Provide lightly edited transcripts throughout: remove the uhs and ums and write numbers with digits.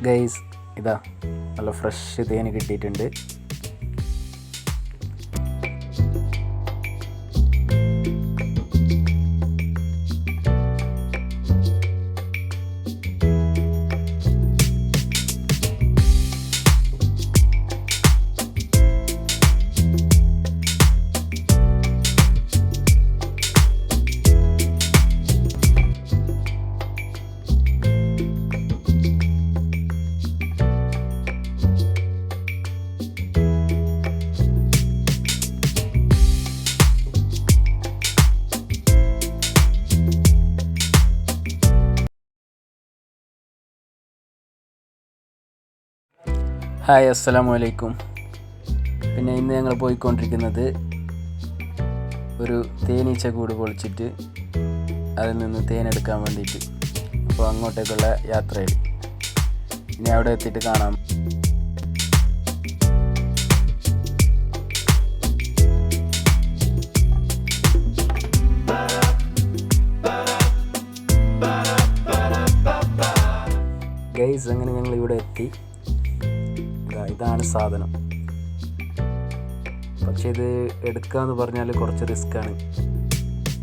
Guys, ഇതാ നല്ല fresh തേൻ കിട്ടിയിട്ടുണ്ട്. ഹായ്, അസ്സലാമു അലൈക്കും. പിന്നെ ഇന്ന് ഞങ്ങൾ പോയിക്കൊണ്ടിരിക്കുന്നത് ഒരു തേനീച്ച കൂട് പൊളിച്ചിട്ട് അതിൽ നിന്ന് തേനെടുക്കാൻ വേണ്ടിയിട്ട്. അപ്പോൾ അങ്ങോട്ടേക്കുള്ള യാത്രയിൽ ഇനി അവിടെ എത്തിയിട്ട് കാണാം. ഗൈസ്, അങ്ങനെ ഞങ്ങൾ ഇവിടെ എത്തി. ഇതാണ് സാധനം. പക്ഷേ ഇത് എടുക്കുക എന്ന് പറഞ്ഞാൽ കുറച്ച് റിസ്ക്കാണ്.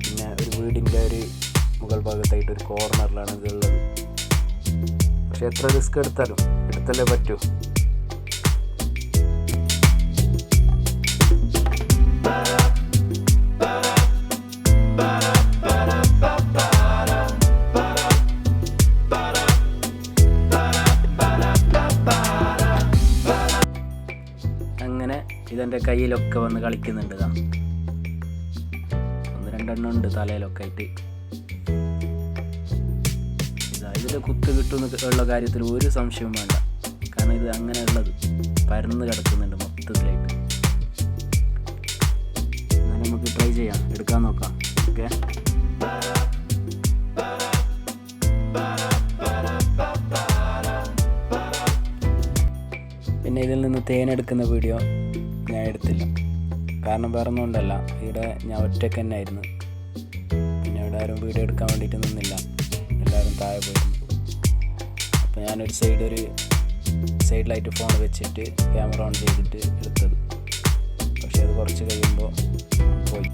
പിന്നെ ഒരു വീടിൻ്റെ ഒരു മുകൾ ഭാഗത്തായിട്ട് ഒരു കോർണറിലാണ് ഇതുള്ളത്. പക്ഷെ എത്ര റിസ്ക് എടുത്താലും എടുത്തല്ലേ പറ്റൂ. ഇതെൻ്റെ കയ്യിലൊക്കെ വന്ന് കളിക്കുന്നുണ്ട്. ഇതാ 1-2 ഉണ്ട് തലയിലൊക്കെ ആയിട്ട്. ഇതിൽ കുത്ത് കിട്ടുമെന്നുള്ള കാര്യത്തിൽ ഒരു സംശയവും വേണ്ട. കാരണം ഇത് അങ്ങനെയുള്ളത് പരന്ന് കിടക്കുന്നുണ്ട് മൊത്തത്തിലായിട്ട്. എന്നാൽ നമുക്ക് ട്രൈ ചെയ്യാം, എടുക്കാൻ നോക്കാം. ഓക്കെ, പിന്നെ ഇതിൽ നിന്ന് തേനെടുക്കുന്ന വീഡിയോ ഞാൻ എടുത്തില്ല. കാരണം വേറെ ഒന്നും കൊണ്ടല്ല, ഇവിടെ ഞാൻ ഒറ്റയ്ക്ക് തന്നെ ആയിരുന്നു. പിന്നെ ഇവിടെ ആരും വീഡിയോ എടുക്കാൻ വേണ്ടിയിട്ട് നിന്നില്ല, എല്ലാവരും താഴെ പോയിരുന്നു. അപ്പോൾ ഞാനൊരു സൈഡിലായിട്ട് ഫോൺ വെച്ചിട്ട് ക്യാമറ ഓൺ ചെയ്തിട്ട് എടുത്തത്. പക്ഷെ അത് കുറച്ച് കഴിയുമ്പോൾ പോയി.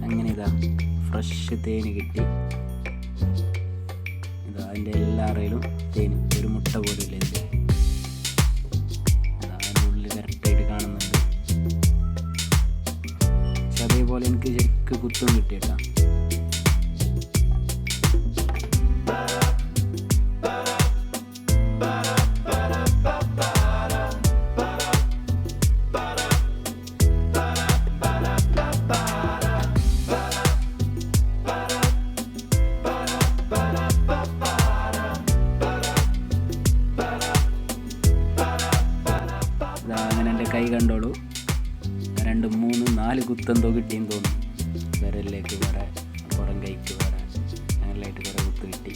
അങ്ങനെ ഇതാ ഫ്രഷ് തേന് കിട്ടി. ഇതാ അതിൻ്റെ എല്ലാ അറയിലും തേന്, ഒരു മുട്ട പോലും ഇല്ല ഇതിൽ. അതേപോലെ എനിക്ക് ശരിക്ക് കുത്തും കിട്ടിയേട്ടാ. അങ്ങനെ എൻ്റെ കൈ കണ്ടോളൂ, 2, 3, 4 കുത്തെന്തോ കിട്ടിയെന്ന് തോന്നുന്നു. വിരലിലേക്ക് വേറെ, പുറം കൈക്ക് വേറെ, അങ്ങനെയായിട്ട് കുറേ കുത്ത് കിട്ടി.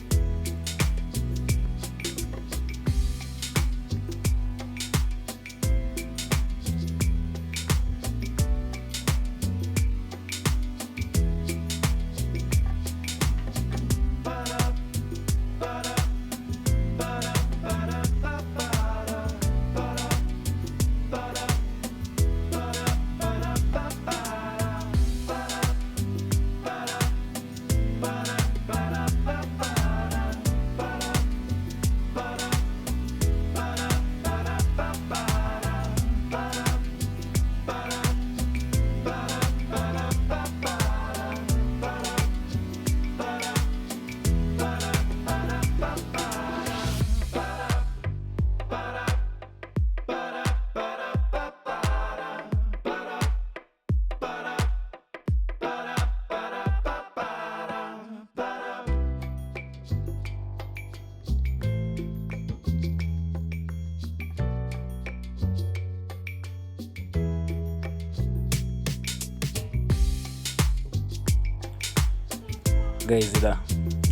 ഗൈസ്, ഇതാ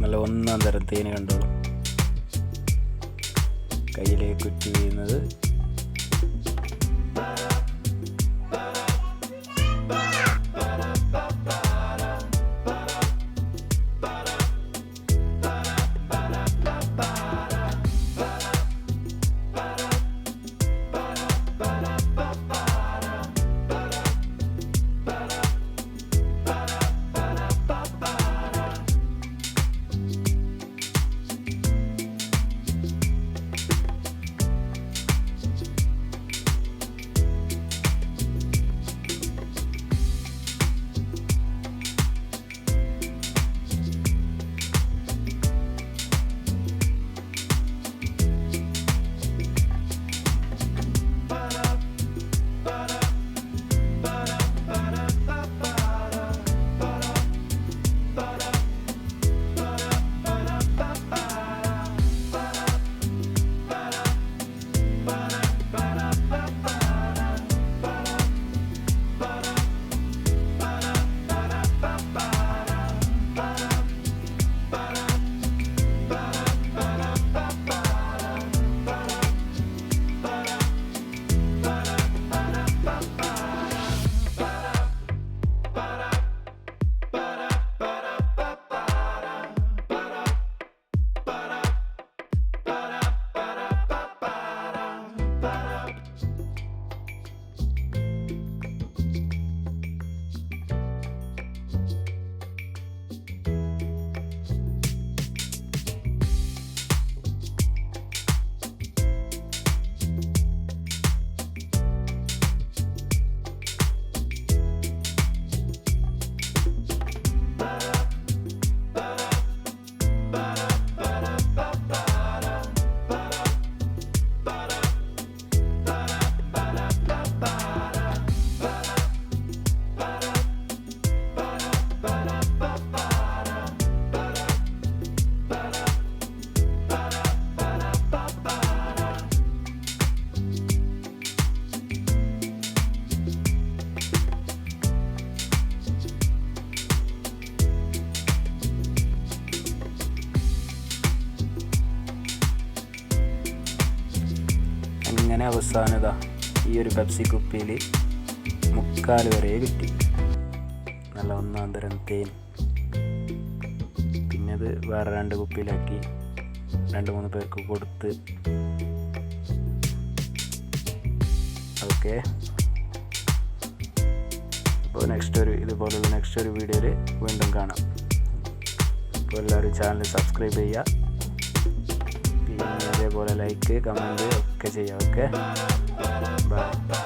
നല്ല ഒന്നാം തരം തേന് കണ്ടോളൂ. കയ്യിലേക്ക് കുറ്റി ചെയ്യുന്നത്. അങ്ങനെ അവസാനത ഈ ഒരു പെപ്സി കുപ്പിയിൽ 3/4 വരെ കിട്ടി. നല്ല ഒന്നാം തരം തേൻ. പിന്നെ അത് വേറെ 2 കുപ്പിയിലാക്കി 2-3 പേർക്ക് കൊടുത്ത്. ഓക്കെ, അപ്പോൾ ഇതുപോലുള്ള നെക്സ്റ്റ് ഒരു വീഡിയോയിൽ വീണ്ടും കാണാം. അപ്പോൾ എല്ലാവരും ചാനൽ സബ്സ്ക്രൈബ് ചെയ്യുക, പിന്നെ അതേപോലെ ലൈക്ക് കമൻറ്റ് ഒക്കെ ചെയ്യുക. Okay, by.